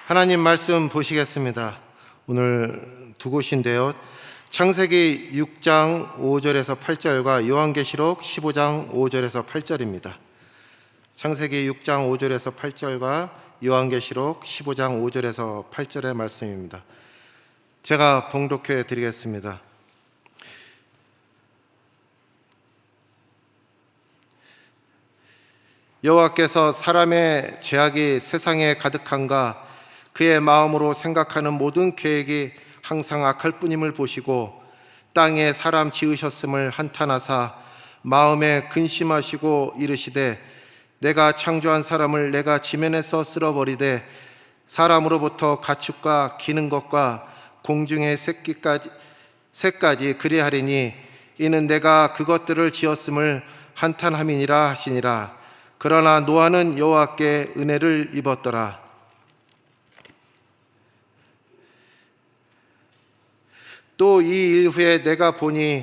하나님 말씀 보시겠습니다. 오늘 두 곳인데요. 창세기 6장 5절에서 8절과 요한계시록 15장 5절에서 8절입니다. 창세기 6장 5절에서 8절과 요한계시록 15장 5절에서 8절의 말씀입니다. 제가 봉독해 드리겠습니다. 여호와께서 사람의 죄악이 세상에 가득한가 그의 마음으로 생각하는 모든 계획이 항상 악할 뿐임을 보시고 땅에 사람 지으셨음을 한탄하사 마음에 근심하시고 이르시되 내가 창조한 사람을 내가 지면에서 쓸어버리되 사람으로부터 가축과 기는 것과 공중의 새까지 그리하리니 이는 내가 그것들을 지었음을 한탄함이니라 하시니라. 그러나 노아는 여호와께 은혜를 입었더라. 또 이 일 후에 내가 보니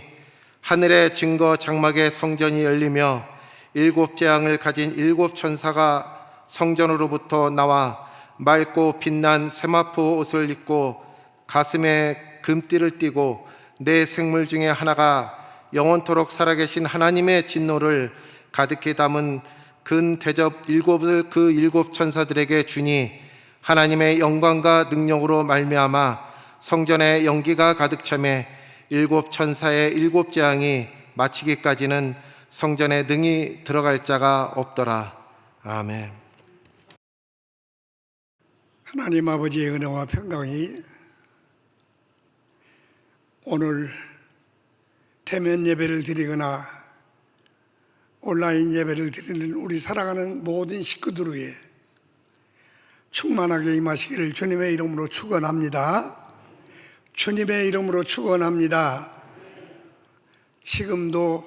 하늘의 증거 장막의 성전이 열리며 7 재앙을 가진 7 천사가 성전으로부터 나와 맑고 빛난 세마포 옷을 입고 가슴에 금띠를 띠고 네 생물 중에 하나가 영원토록 살아계신 하나님의 진노를 가득히 담은 근 대접 7을 그 7 천사들에게 주니 하나님의 영광과 능력으로 말미암아 성전에 연기가 가득 차매 7 천사의 7 재앙이 마치기까지는 성전에 능히 들어갈 자가 없더라. 아멘. 하나님 아버지의 은혜와 평강이 오늘 대면 예배를 드리거나 온라인 예배를 드리는 우리 사랑하는 모든 식구들 위해 충만하게 임하시기를 주님의 이름으로 축원합니다. 주님의 이름으로 축원합니다. 지금도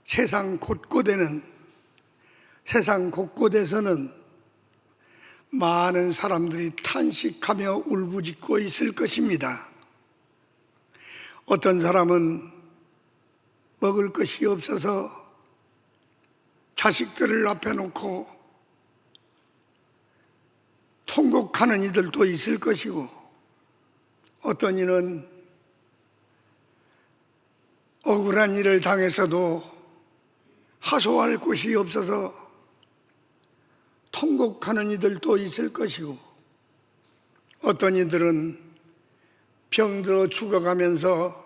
세상 곳곳에서는 많은 사람들이 탄식하며 울부짖고 있을 것입니다. 어떤 사람은 먹을 것이 없어서 자식들을 앞에 놓고 통곡하는 이들도 있을 것이고, 어떤 이는 억울한 일을 당해서도 하소할 곳이 없어서 통곡하는 이들도 있을 것이고, 어떤 이들은 병들어 죽어가면서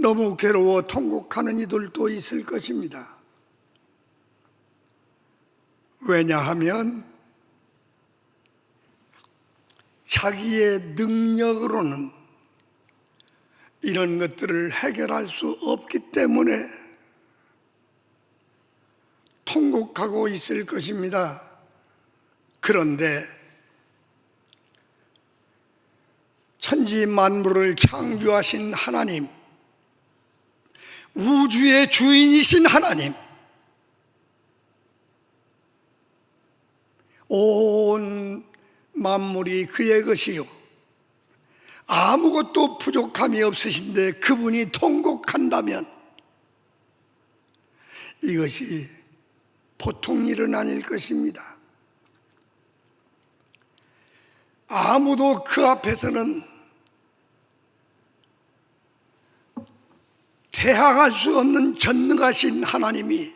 너무 괴로워 통곡하는 이들도 있을 것입니다. 왜냐하면 자기의 능력으로는 이런 것들을 해결할 수 없기 때문에 통곡하고 있을 것입니다. 그런데 천지 만물을 창조하신 하나님, 우주의 주인이신 하나님, 온 만물이 그의 것이요 아무것도 부족함이 없으신데 그분이 통곡한다면 이것이 보통 일은 아닐 것입니다. 아무도 그 앞에서는 대항할 수 없는 전능하신 하나님이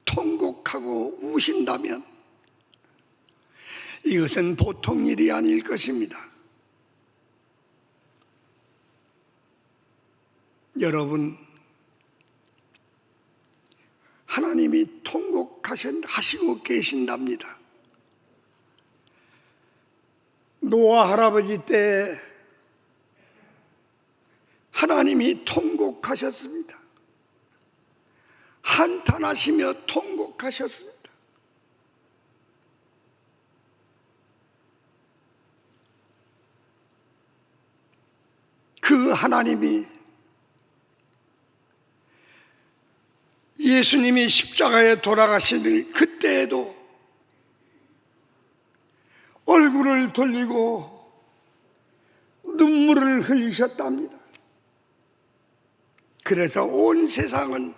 통곡하고 우신다면 이것은 보통 일이 아닐 것입니다. 여러분, 하나님이 통곡하시고 계신답니다. 노아 할아버지 때 하나님이 통곡하셨습니다. 한탄하시며 통곡하셨습니다. 그 하나님이 예수님이 십자가에 돌아가시는 그때에도 얼굴을 돌리고 눈물을 흘리셨답니다. 그래서 온 세상은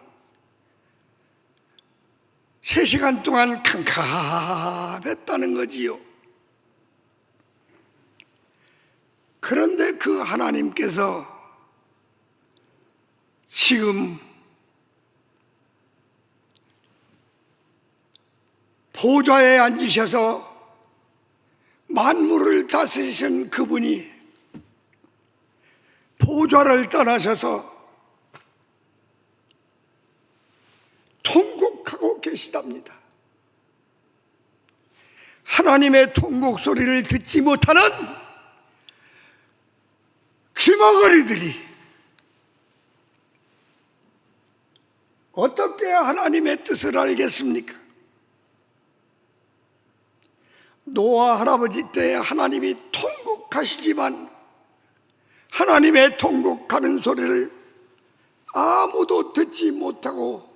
3시간 동안 캄캄했다는 거지요. 그런데 그 하나님께서 지금 보좌에 앉으셔서 만물을 다스리신 그분이 보좌를 떠나셔서 통곡하고 계시답니다. 하나님의 통곡 소리를 듣지 못하는 귀머거리들이 어떻게 하나님의 뜻을 알겠습니까? 노아 할아버지 때 하나님이 통곡하시지만 하나님의 통곡하는 소리를 아무도 듣지 못하고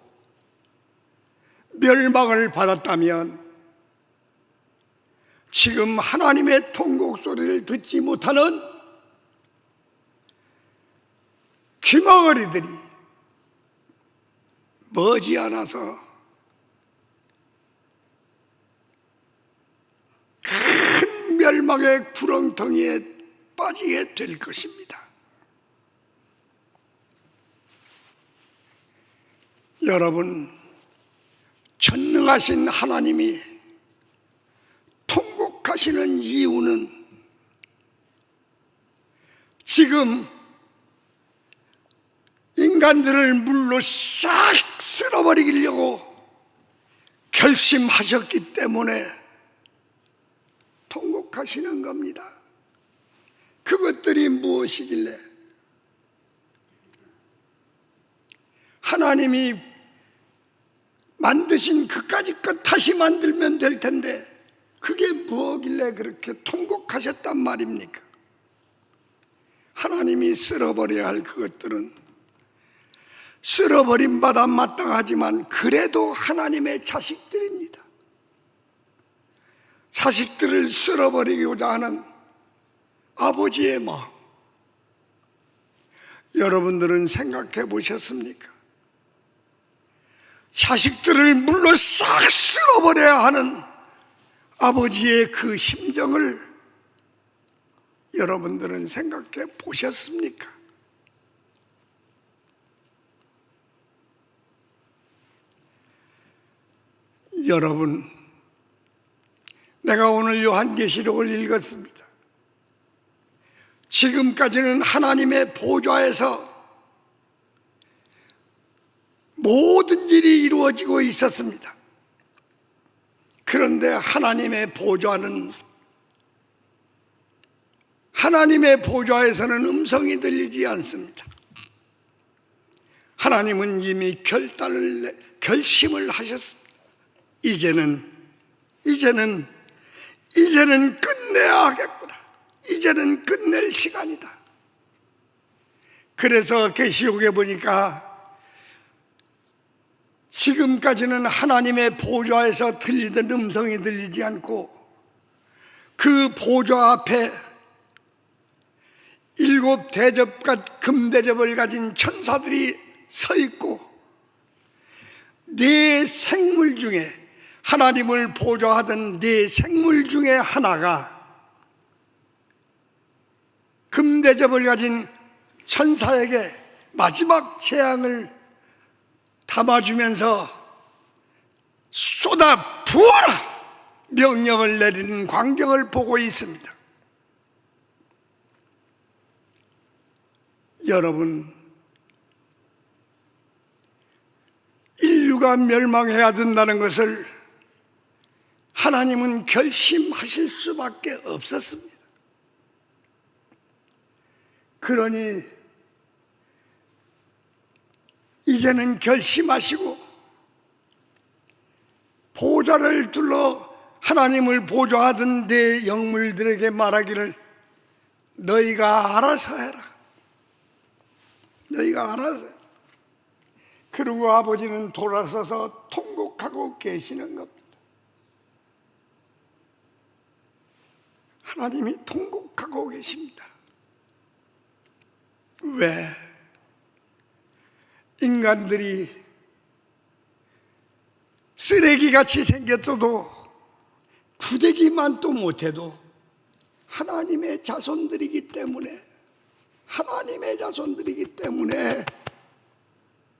멸망을 받았다면 지금 하나님의 통곡 소리를 듣지 못하는 귀머거리들이 머지않아서 큰 멸망의 구렁텅이에 빠지게 될 것입니다. 여러분, 전능하신 하나님이 통곡하시는 이유는 지금 인간들을 물로 싹 쓸어버리려고 결심하셨기 때문에 통곡하시는 겁니다. 그것들이 무엇이길래? 하나님이 만드신 그까짓 것 다시 만들면 될 텐데 그게 뭐길래 그렇게 통곡하셨단 말입니까? 하나님이 쓸어버려야 할 그것들은 쓸어버림받아 마땅하지만 그래도 하나님의 자식들입니다. 자식들을 쓸어버리고자 하는 아버지의 마음, 여러분들은 생각해 보셨습니까? 자식들을 물로 싹 쓸어버려야 하는 아버지의 그 심정을 여러분들은 생각해 보셨습니까? 여러분, 내가 오늘 요한계시록을 읽었습니다. 지금까지는 하나님의 보좌에서 모든 일이 이루어지고 있었습니다. 그런데 하나님의 보좌에서는 음성이 들리지 않습니다. 하나님은 이미 결심을 하셨습니다. 이제는 끝내야 하겠구나. 이제는 끝낼 시간이다. 그래서 계시록에 보니까 지금까지는 하나님의 보좌에서 들리던 음성이 들리지 않고 그 보좌 앞에 7 금대접을 가진 천사들이 서 있고 4 생물 중에 하나님을 보좌하던 4 생물 중에 하나가 금대접을 가진 천사에게 마지막 재앙을 담아주면서 쏟아 부어라 명령을 내리는 광경을 보고 있습니다. 여러분, 인류가 멸망해야 된다는 것을 하나님은 결심하실 수밖에 없었습니다. 그러니 이제는 결심하시고 보좌를 둘러 하나님을 보좌하던 내 영물들에게 말하기를 너희가 알아서 해라. 너희가 알아서 해라. 그리고 아버지는 돌아서서 통곡하고 계시는 겁니다. 하나님이 통곡하고 계십니다. 왜? 인간들이 쓰레기같이 생겼어도 구데기만 또 못해도 하나님의 자손들이기 때문에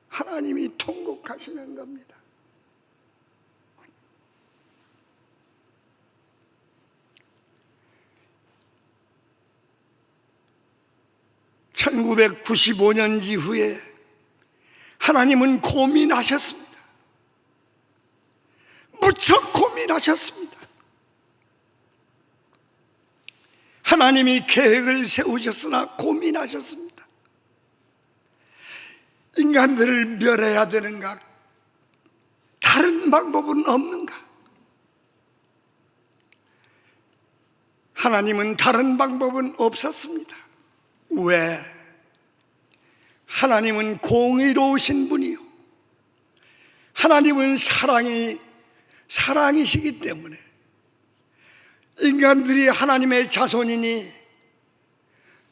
하나님이 통곡하시는 겁니다. (1995년) 이후에 하나님은 고민하셨습니다. 무척 고민하셨습니다. 하나님이 계획을 세우셨으나 고민하셨습니다. 인간들을 멸해야 되는가? 다른 방법은 없는가? 하나님은 다른 방법은 없었습니다. 왜? 하나님은 공의로우신 분이요, 하나님은 사랑이시기 때문에 인간들이 하나님의 자손이니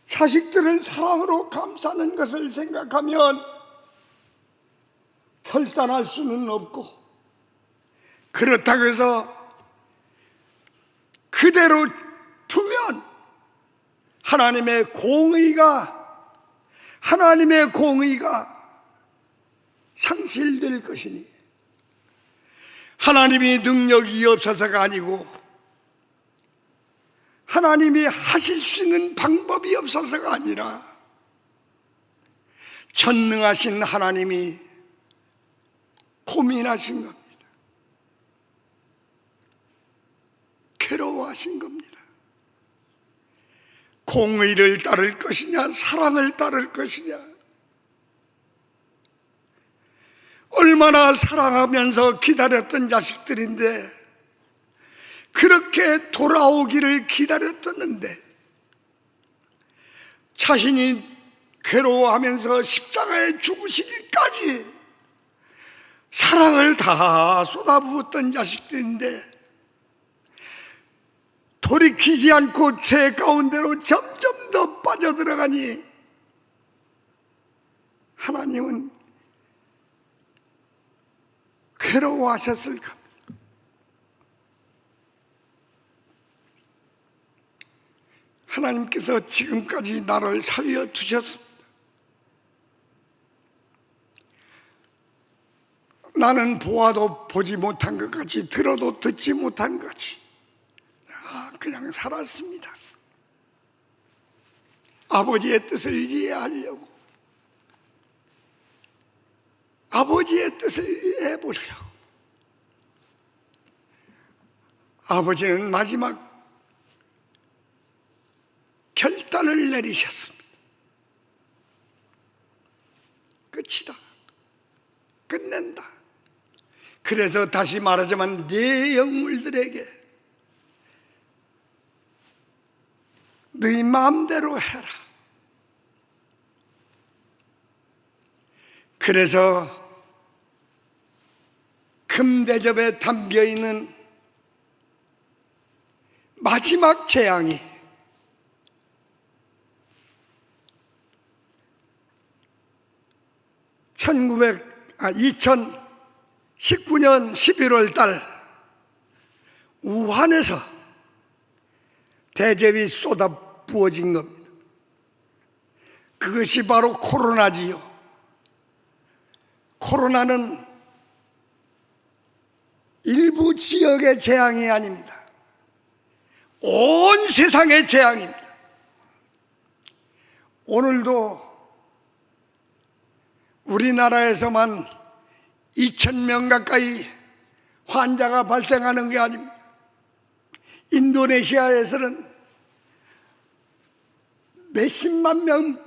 자식들을 사랑으로 감싸는 것을 생각하면 혈단할 수는 없고, 그렇다고 해서 그대로 두면 하나님의 공의가 상실될 것이니, 하나님이 능력이 없어서가 아니고 하나님이 하실 수 있는 방법이 없어서가 아니라 전능하신 하나님이 고민하신 겁니다. 괴로워하신 겁니다. 공의를 따를 것이냐, 사랑을 따를 것이냐. 얼마나 사랑하면서 기다렸던 자식들인데, 그렇게 돌아오기를 기다렸었는데 자신이 괴로워하면서 십자가에 죽으시기까지 사랑을 다 쏟아부었던 자식들인데, 돌이키지 않고 죄 가운데로 점점 더 빠져들어가니 하나님은 괴로워하셨을 겁니다. 하나님께서 지금까지 나를 살려두셨습니다. 나는 보아도 보지 못한 것 같이, 들어도 듣지 못한 것 같이 그냥 살았습니다. 아버지의 뜻을 이해하려고, 아버지의 뜻을 이해해 보려고. 아버지는 마지막 결단을 내리셨습니다. 끝이다, 끝낸다. 그래서 다시 말하자면 네 영물들에게 너희 마음대로 해라. 그래서 금대접에 담겨있는 마지막 재앙이 2019년 11월 달 우한에서 대접이 쏟아 부어진 겁니다. 그것이 바로 코로나지요. 코로나는 일부 지역의 재앙이 아닙니다. 온 세상의 재앙입니다. 오늘도 우리나라에서만 2,000명 가까이 환자가 발생하는 게 아닙니다. 인도네시아에서는 몇십만 명,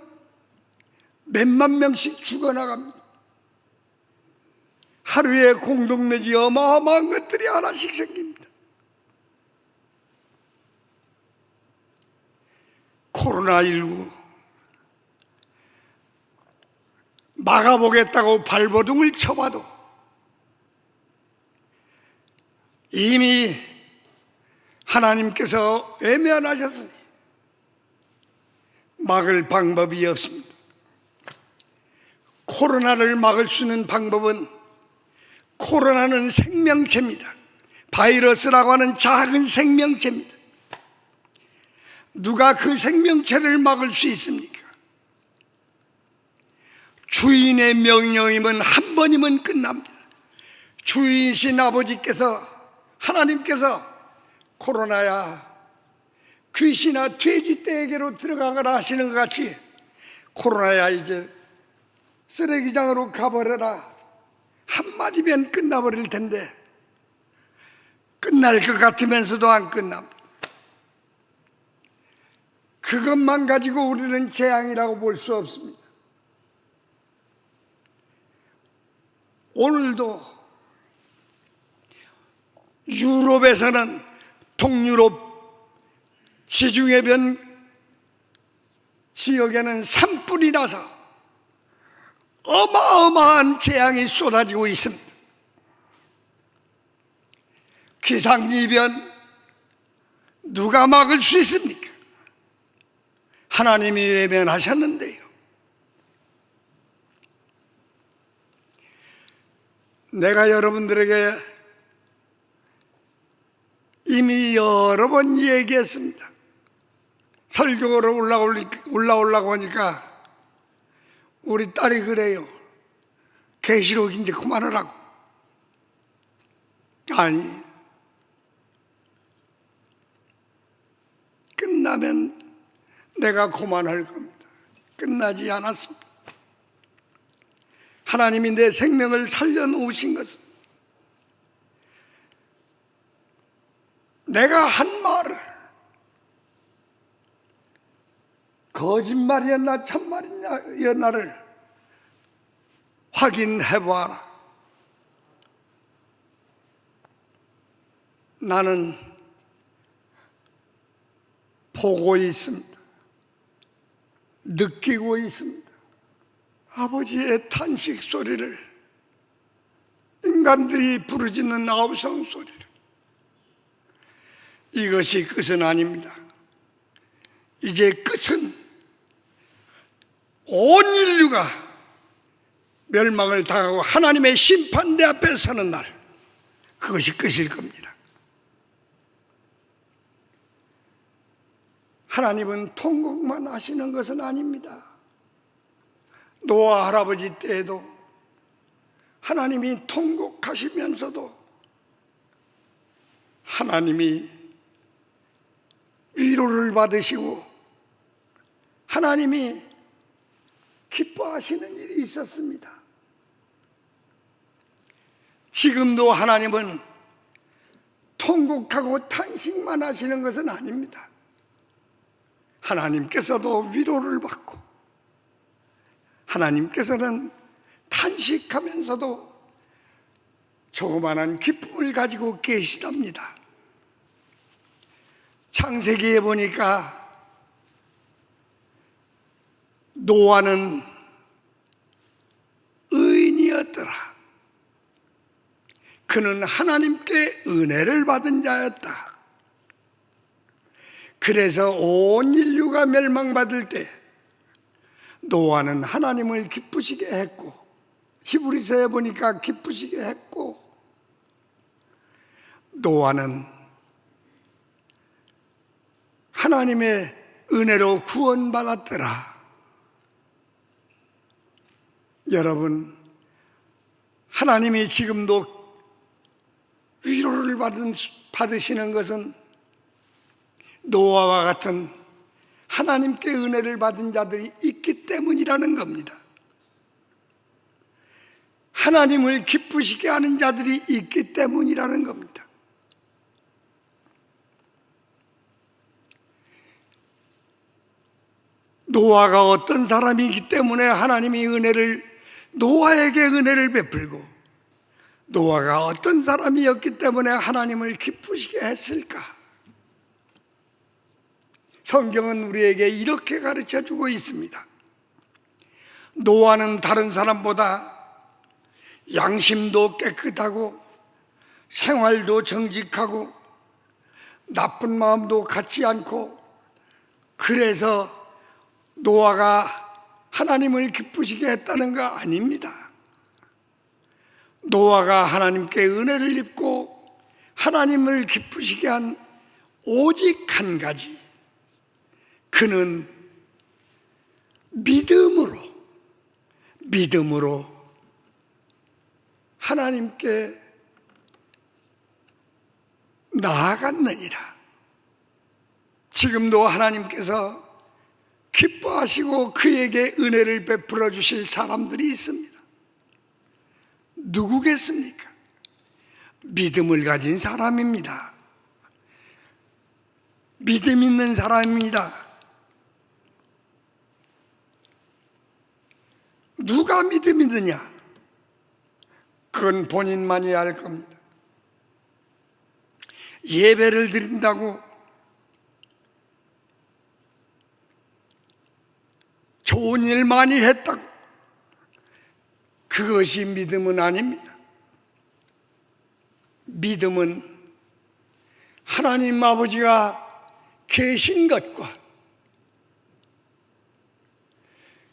몇만 명씩 죽어나갑니다. 하루에 공동묘지 어마어마한 것들이 하나씩 생깁니다. 코로나19 막아보겠다고 발버둥을 쳐봐도 이미 하나님께서 외면하셨으니 막을 방법이 없습니다. 코로나를 막을 수 있는 방법은 코로나는 생명체입니다. 바이러스라고 하는 작은 생명체입니다. 누가 그 생명체를 막을 수 있습니까? 주인의 명령이면 한 번이면 끝납니다. 주인이신 아버지께서, 하나님께서 코로나야 귀신아 돼지 떼에게로 들어가거라 하시는 것 같이 코로나야 이제 쓰레기장으로 가버려라 한마디면 끝나버릴 텐데 끝날 것 같으면서도 안 끝납니다. 그것만 가지고 우리는 재앙이라고 볼 수 없습니다. 오늘도 유럽에서는 동유럽 지중해변 지역에는 산불이 나서 어마어마한 재앙이 쏟아지고 있습니다. 기상이변 누가 막을 수 있습니까? 하나님이 외면하셨는데요. 내가 여러분들에게 이미 여러 번 얘기했습니다. 설교로 올라오려고 하니까 우리 딸이 그래요. 계시록 이제 그만하라고. 아니, 끝나면 내가 그만할 겁니다. 끝나지 않았습니다. 하나님이 내 생명을 살려놓으신 것은 내가 한 말을 거짓말이었나 참말이었나를 확인해봐라. 나는 보고 있습니다. 느끼고 있습니다. 아버지의 탄식 소리를, 인간들이 부르짖는 아우성 소리를. 이것이 끝은 아닙니다. 이제 끝은 온 인류가 멸망을 당하고 하나님의 심판대 앞에 서는 날, 그것이 끝일 겁니다. 하나님은 통곡만 하시는 것은 아닙니다. 노아 할아버지 때에도 하나님이 통곡하시면서도 하나님이 위로를 받으시고 하나님이 기뻐하시는 일이 있었습니다. 지금도 하나님은 통곡하고 탄식만 하시는 것은 아닙니다. 하나님께서도 위로를 받고 하나님께서는 탄식하면서도 조그마한 기쁨을 가지고 계시답니다. 창세기에 보니까 노아는 의인이었더라. 그는 하나님께 은혜를 받은 자였다. 그래서 온 인류가 멸망받을 때 노아는 하나님을 기쁘시게 했고, 히브리서에 보니까 기쁘시게 했고, 노아는 하나님의 은혜로 구원받았더라. 여러분, 하나님이 지금도 위로를 받으시는 것은 노아와 같은 하나님께 은혜를 받은 자들이 있기 때문이라는 겁니다. 하나님을 기쁘시게 하는 자들이 있기 때문이라는 겁니다. 노아가 어떤 사람이기 때문에 하나님이 노아에게 은혜를 베풀고, 노아가 어떤 사람이었기 때문에 하나님을 기쁘시게 했을까? 성경은 우리에게 이렇게 가르쳐주고 있습니다. 노아는 다른 사람보다 양심도 깨끗하고 생활도 정직하고 나쁜 마음도 갖지 않고, 그래서 노아가 하나님을 기쁘시게 했다는 거 아닙니다. 노아가 하나님께 은혜를 입고 하나님을 기쁘시게 한 오직 한 가지, 그는 믿음으로 하나님께 나아갔느니라. 지금도 하나님께서 기뻐하시고 그에게 은혜를 베풀어 주실 사람들이 있습니다. 누구겠습니까? 믿음을 가진 사람입니다. 믿음 있는 사람입니다. 누가 믿음 있느냐? 그건 본인만이 알 겁니다. 예배를 드린다고 좋은 일 많이 했다고 그것이 믿음은 아닙니다. 믿음은 하나님 아버지가 계신 것과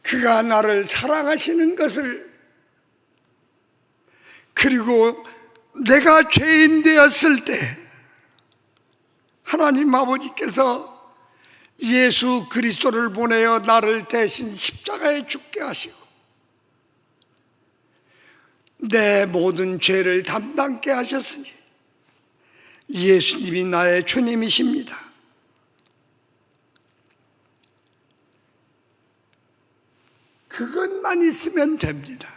그가 나를 사랑하시는 것을, 그리고 내가 죄인 되었을 때 하나님 아버지께서 예수 그리스도를 보내어 나를 대신 십자가에 죽게 하시고 내 모든 죄를 담당케 하셨으니 예수님이 나의 주님이십니다. 그것만 있으면 됩니다.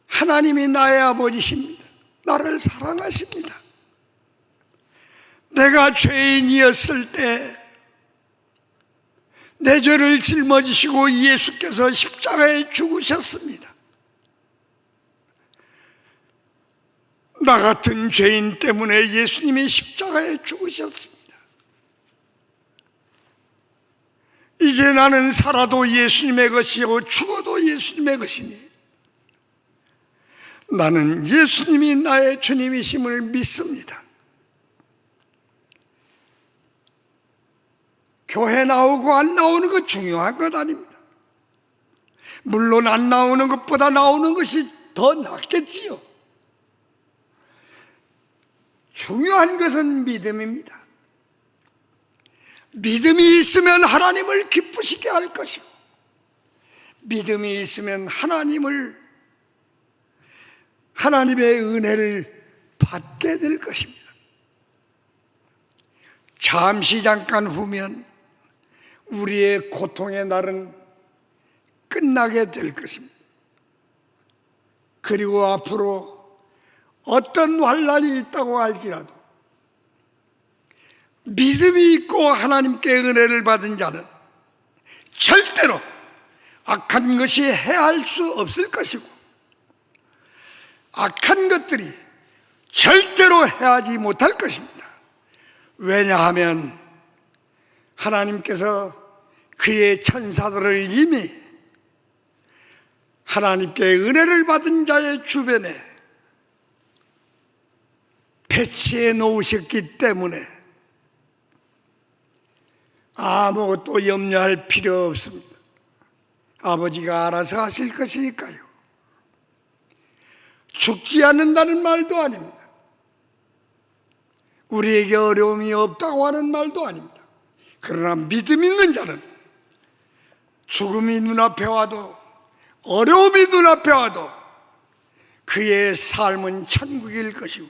하나님이 나의 아버지십니다. 나를 사랑하십니다. 내가 죄인이었을 때 내 죄를 짊어지시고 예수께서 십자가에 죽으셨습니다. 나 같은 죄인 때문에 예수님이 십자가에 죽으셨습니다. 이제 나는 살아도 예수님의 것이요 죽어도 예수님의 것이니 나는 예수님이 나의 주님이심을 믿습니다. 교회 나오고 안 나오는 것 중요한 것 아닙니다. 물론 안 나오는 것보다 나오는 것이 더 낫겠지요. 중요한 것은 믿음입니다. 믿음이 있으면 하나님을 기쁘시게 할 것이고, 믿음이 있으면 하나님의 은혜를 받게 될 것입니다. 잠시 잠깐 후면 우리의 고통의 날은 끝나게 될 것입니다. 그리고 앞으로 어떤 환난이 있다고 할지라도 믿음이 있고 하나님께 은혜를 받은 자는 절대로 악한 것이 해할 수 없을 것이고, 악한 것들이 절대로 해하지 못할 것입니다. 왜냐하면 하나님께서 그의 천사들을 이미 하나님께 은혜를 받은 자의 주변에 배치해 놓으셨기 때문에 아무것도 염려할 필요 없습니다. 아버지가 알아서 하실 것이니까요. 죽지 않는다는 말도 아닙니다. 우리에게 어려움이 없다고 하는 말도 아닙니다. 그러나 믿음 있는 자는 죽음이 눈앞에 와도, 어려움이 눈앞에 와도 그의 삶은 천국일 것이고,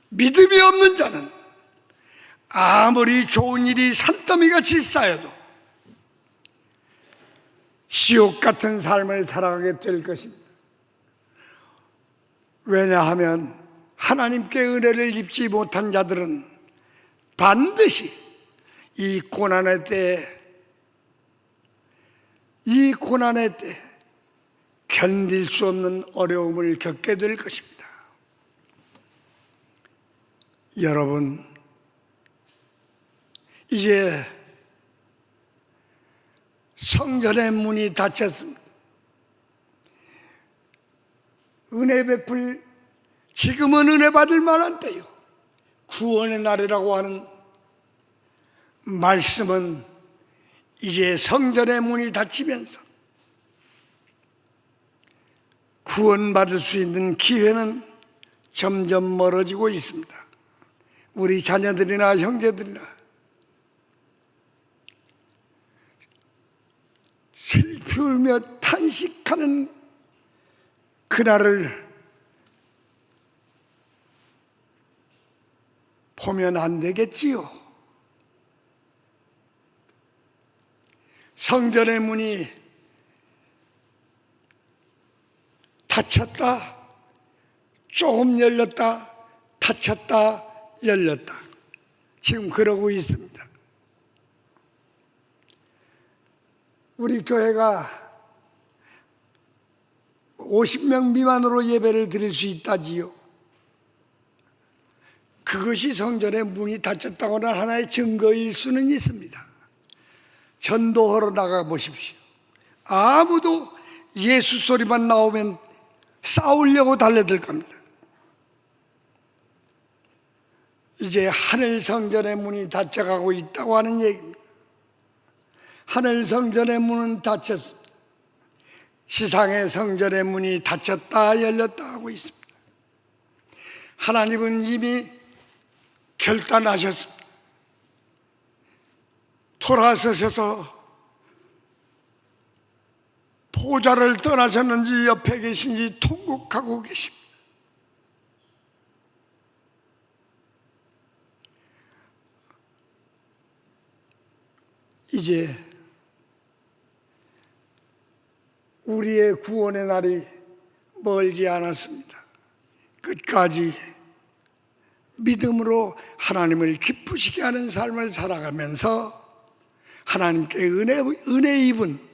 믿음이 없는 자는 아무리 좋은 일이 산더미같이 쌓여도 지옥 같은 삶을 살아가게 될 것입니다. 왜냐하면 하나님께 은혜를 입지 못한 자들은 반드시 이 고난의 때 견딜 수 없는 어려움을 겪게 될 것입니다. 여러분, 이제 성전의 문이 닫혔습니다. 은혜 베풀, 지금은 은혜 받을 만한 때요, 구원의 날이라고 하는 말씀은 이제 성전의 문이 닫히면서 구원받을 수 있는 기회는 점점 멀어지고 있습니다. 우리 자녀들이나 형제들이나 슬프며 탄식하는 그날을 보면 안 되겠지요. 성전의 문이 닫혔다, 조금 열렸다, 닫혔다, 열렸다. 지금 그러고 있습니다. 우리 교회가 50명 미만으로 예배를 드릴 수 있다지요. 그것이 성전의 문이 닫혔다고는 하나의 증거일 수는 있습니다. 전도하러 나가 보십시오. 아무도 예수 소리만 나오면 싸우려고 달려들 겁니다. 이제 하늘 성전의 문이 닫혀가고 있다고 하는 얘기입니다. 하늘 성전의 문은 닫혔습니다. 지상의 성전의 문이 닫혔다 열렸다 하고 있습니다. 하나님은 이미 결단하셨습니다. 돌아서셔서 보좌를 떠나셨는지 옆에 계신지 통곡하고 계십니다. 이제 우리의 구원의 날이 멀지 않았습니다. 끝까지 믿음으로 하나님을 기쁘시게 하는 삶을 살아가면서 하나님께 은혜 입은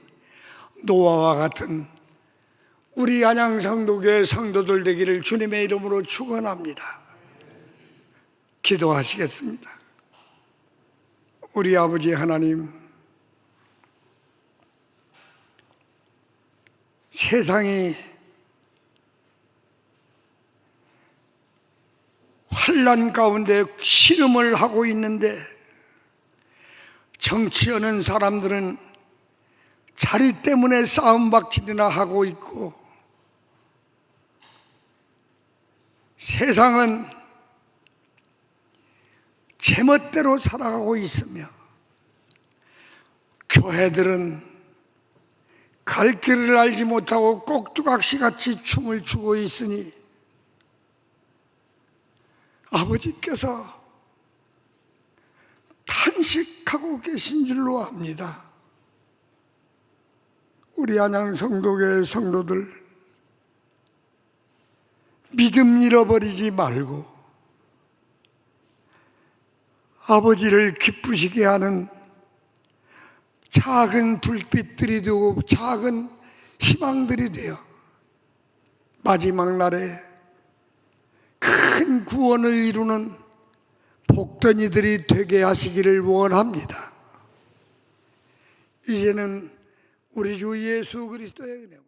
노아와 같은 우리 안양성도교회 성도들 되기를 주님의 이름으로 축원합니다. 기도하시겠습니다. 우리 아버지 하나님, 세상이 환난 가운데 신음을 하고 있는데 정치하는 사람들은 자리 때문에 싸움박질이나 하고 있고, 세상은 제멋대로 살아가고 있으며, 교회들은 갈 길을 알지 못하고 꼭두각시같이 춤을 추고 있으니 아버지께서 탄식하고 계신 줄로 압니다. 우리 안양성도교회 성도들 믿음 잃어버리지 말고 아버지를 기쁘시게 하는 작은 불빛들이 되고 작은 희망들이 되어 마지막 날에 큰 구원을 이루는 복된 이들이 되게 하시기를 원합니다. 이제는 우리 주 예수 그리스도의 은혜와